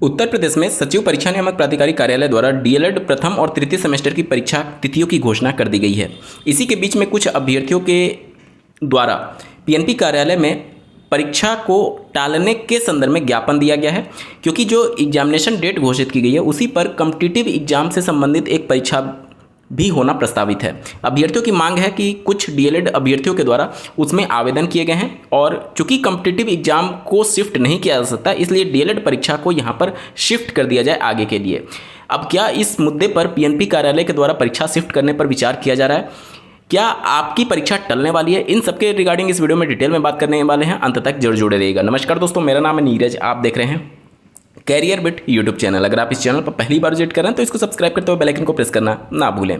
उत्तर प्रदेश में सचिव परीक्षा नियामक प्राधिकारी कार्यालय द्वारा डीएलएड प्रथम और तृतीय सेमेस्टर की परीक्षा तिथियों की घोषणा कर दी गई है। इसी के बीच में कुछ अभ्यर्थियों के द्वारा पीएनपी कार्यालय में परीक्षा को टालने के संदर्भ में ज्ञापन दिया गया है, क्योंकि जो एग्जामिनेशन डेट घोषित की गई है उसी पर कॉम्पिटिटिव एग्जाम से संबंधित एक परीक्षा भी होना प्रस्तावित है। अभ्यर्थियों की मांग है कि कुछ डीएलएड अभ्यर्थियों के द्वारा उसमें आवेदन किए गए हैं और चूंकि कॉम्पिटिटिव एग्जाम को शिफ्ट नहीं किया जा सकता, इसलिए डीएलएड परीक्षा को यहां पर शिफ्ट कर दिया जाए आगे के लिए। अब क्या इस मुद्दे पर पीएनपी कार्यालय के द्वारा परीक्षा शिफ्ट करने पर विचार किया जा रहा है? क्या आपकी परीक्षा टलने वाली है? इन सबके रिगार्डिंग इस वीडियो में डिटेल में बात करने वाले हैं। अंत तक जरूर जुड़े रहिएगा। नमस्कार दोस्तों, मेरा नाम है नीरज, आप देख रहे हैं कैरियर बिट यूट्यूब चैनल। अगर आप इस चैनल पर पहली बार विजिट कर रहे हैं तो इसको सब्सक्राइब करते हुए बेल आइकन को प्रेस करना ना भूलें।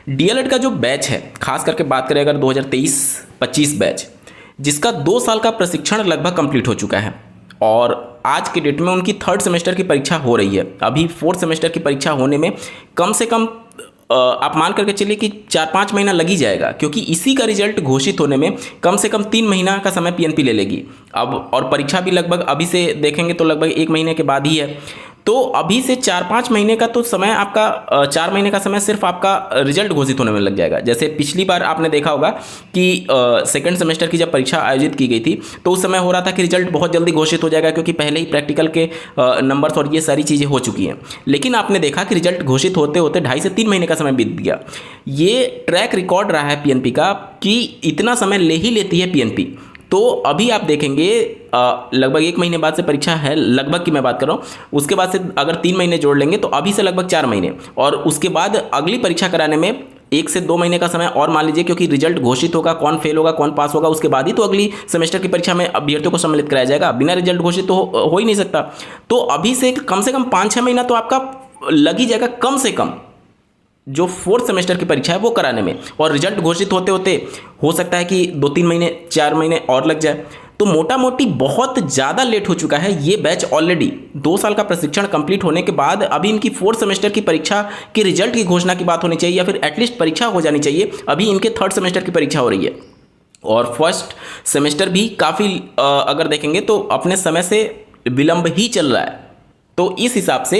डीएलएड का जो बैच है, खास करके बात करें अगर 2023-25 बैच, जिसका 2 साल का प्रशिक्षण लगभग कंप्लीट हो चुका है और आज के डेट में उनकी 3rd सेमेस्टर की परीक्षा हो रही है। अभी 4th सेमेस्टर की परीक्षा होने में कम से कम आप मान करके चलिए कि 4-5 महीना लग ही जाएगा, क्योंकि इसी का रिजल्ट घोषित होने में कम से कम 3 महीना का समय पीएनपी ले लेगी। अब और परीक्षा भी लगभग अभी से देखेंगे तो लगभग 1 महीने के बाद ही है। तो अभी से 4-5 महीने का तो समय आपका 4 महीने का समय सिर्फ आपका रिजल्ट घोषित होने में लग जाएगा। जैसे पिछली बार आपने देखा होगा कि 2nd सेमेस्टर की जब परीक्षा आयोजित की गई थी तो उस समय हो रहा था कि रिजल्ट बहुत जल्दी घोषित हो जाएगा, क्योंकि पहले ही प्रैक्टिकल के नंबर्स और ये सारी चीज़ें हो चुकी हैं। लेकिन आपने देखा कि रिजल्ट घोषित होते होते 2.5 से 3 महीने का समय बीत गया। ये ट्रैक रिकॉर्ड रहा है पीएनपी का कि इतना समय ले ही लेती है पीएनपी। तो अभी आप देखेंगे लगभग 1 महीने बाद से परीक्षा है, लगभग की मैं बात कर रहा हूँ। उसके बाद से अगर 3 महीने जोड़ लेंगे तो अभी से लगभग 4 महीने, और उसके बाद अगली परीक्षा कराने में 1 से 2 महीने का समय और मान लीजिए, क्योंकि रिजल्ट घोषित होगा, कौन फेल होगा कौन पास होगा उसके बाद ही तो अगली सेमेस्टर की परीक्षा में अभ्यर्थियों को सम्मिलित कराया जाएगा। बिना रिजल्ट घोषित तो हो ही नहीं सकता। तो अभी से कम 5-6 महीना तो आपका लग ही जाएगा कम से कम, जो 4th सेमेस्टर की परीक्षा है वो कराने में। और रिजल्ट घोषित होते होते हो सकता है कि 2-3 महीने 4 महीने और लग जाए। तो मोटा मोटी बहुत ज़्यादा लेट हो चुका है ये बैच। ऑलरेडी 2 साल का प्रशिक्षण कंप्लीट होने के बाद अभी इनकी 4th सेमेस्टर की परीक्षा के रिजल्ट की घोषणा की बात होनी चाहिए, या फिर एटलीस्ट परीक्षा हो जानी चाहिए। अभी इनके 3rd सेमेस्टर की परीक्षा हो रही है और 1st सेमेस्टर भी काफ़ी अगर देखेंगे तो अपने समय से विलंब ही चल रहा है। तो इस हिसाब से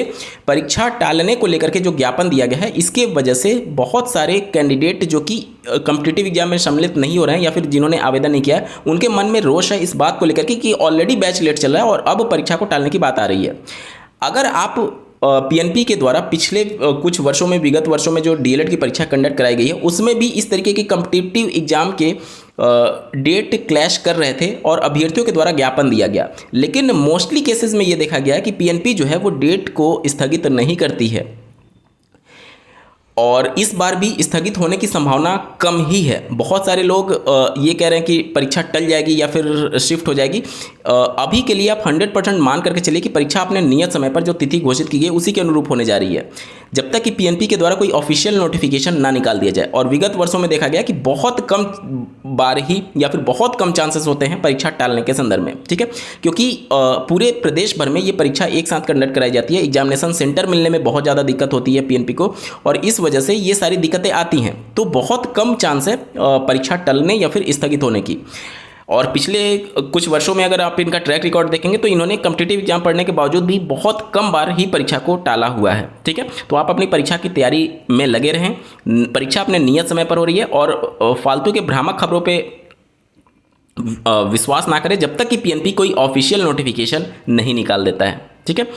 परीक्षा टालने को लेकर के जो ज्ञापन दिया गया है, इसके वजह से बहुत सारे कैंडिडेट जो कि कॉम्पिटिटिव एग्जाम में सम्मिलित नहीं हो रहे हैं या फिर जिन्होंने आवेदन नहीं किया है, उनके मन में रोष है इस बात को लेकर के कि ऑलरेडी बैच लेट चल रहा है और अब परीक्षा को टालने की बात आ रही है। अगर आप पीएनपी के द्वारा पिछले कुछ वर्षों में, विगत वर्षों में जो डीएलएड की परीक्षा कंडक्ट कराई गई है, उसमें भी इस तरीके की कॉम्पिटिटिव एग्जाम के डेट क्लैश कर रहे थे और अभ्यर्थियों के द्वारा ज्ञापन दिया गया। लेकिन मोस्टली केसेस में ये देखा गया है कि पीएनपी जो है वो डेट को स्थगित नहीं करती है, और इस बार भी स्थगित होने की संभावना कम ही है। बहुत सारे लोग ये कह रहे हैं कि परीक्षा टल जाएगी या फिर शिफ्ट हो जाएगी। अभी के लिए आप 100% मान करके चलिए कि परीक्षा अपने नियत समय पर जो तिथि घोषित की गई उसी के अनुरूप होने जा रही है, जब तक कि पीएनपी के द्वारा कोई ऑफिशियल नोटिफिकेशन ना निकाल दिया जाए। और विगत वर्षों में देखा गया कि बहुत कम बार ही या फिर बहुत कम चांसेस होते हैं परीक्षा टालने के संदर्भ में, ठीक है, क्योंकि पूरे प्रदेश भर में ये परीक्षा एक साथ कंडक्ट कराई जाती है। एग्जामिनेशन सेंटर मिलने में बहुत ज़्यादा दिक्कत होती है पीएनपी को, और इस वजह से ये सारी दिक्कतें आती हैं। तो बहुत कम चांस है परीक्षा टलने या फिर स्थगित होने की। और पिछले कुछ वर्षों में अगर आप इनका ट्रैक रिकॉर्ड देखेंगे तो इन्होंने कॉम्पिटिटिव एग्जाम पढ़ने के बावजूद भी बहुत कम बार ही परीक्षा को टाला हुआ है, ठीक है। तो आप अपनी परीक्षा की तैयारी में लगे रहें। परीक्षा अपने नियत समय पर हो रही है और फालतू के भ्रामक खबरों पे विश्वास ना करें जब तक कि पीएनपी कोई ऑफिशियल नोटिफिकेशन नहीं निकाल देता है, ठीक है।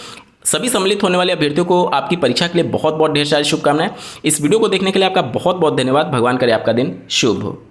सभी सम्मिलित होने वाले अभ्यर्थियों को आपकी परीक्षा के लिए बहुत बहुत ढेर सारी शुभकामनाएं। इस वीडियो को देखने के लिए आपका बहुत बहुत धन्यवाद। भगवान करे आपका दिन शुभ हो।